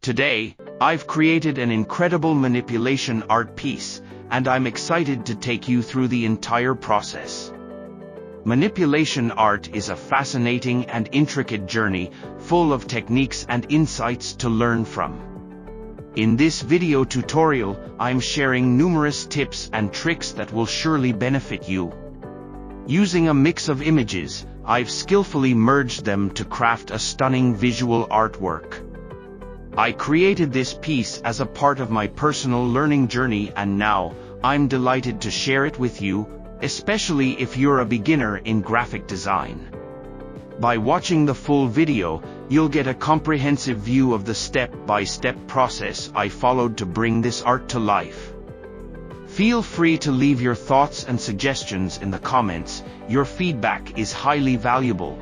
Today, I've created an incredible manipulation art piece, and I'm excited to take you through the entire process. Manipulation art is a fascinating and intricate journey, full of techniques and insights to learn from. In this video tutorial, I'm sharing numerous tips and tricks that will surely benefit you. Using a mix of images, I've skillfully merged them to craft a stunning visual artwork. I created this piece as a part of my personal learning journey, and now, I'm delighted to share it with you, especially if you're a beginner in graphic design. By watching the full video, you'll get a comprehensive view of the step-by-step process I followed to bring this art to life. Feel free to leave your thoughts and suggestions in the comments. Your feedback is highly valuable.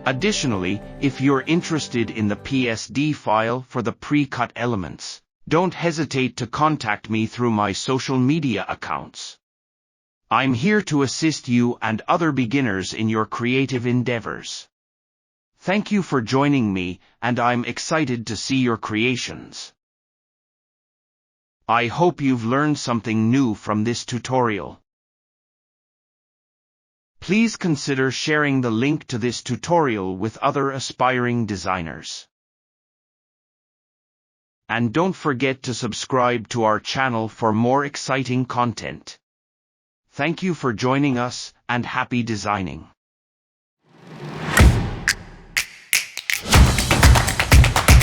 Additionally, if you're interested in the PSD file for the pre-cut elements, don't hesitate to contact me through my social media accounts. I'm here to assist you and other beginners in your creative endeavors. Thank you for joining me, and I'm excited to see your creations. I hope you've learned something new from this tutorial. Please consider sharing the link to this tutorial with other aspiring designers. And don't forget to subscribe to our channel for more exciting content. Thank you for joining us, and happy designing.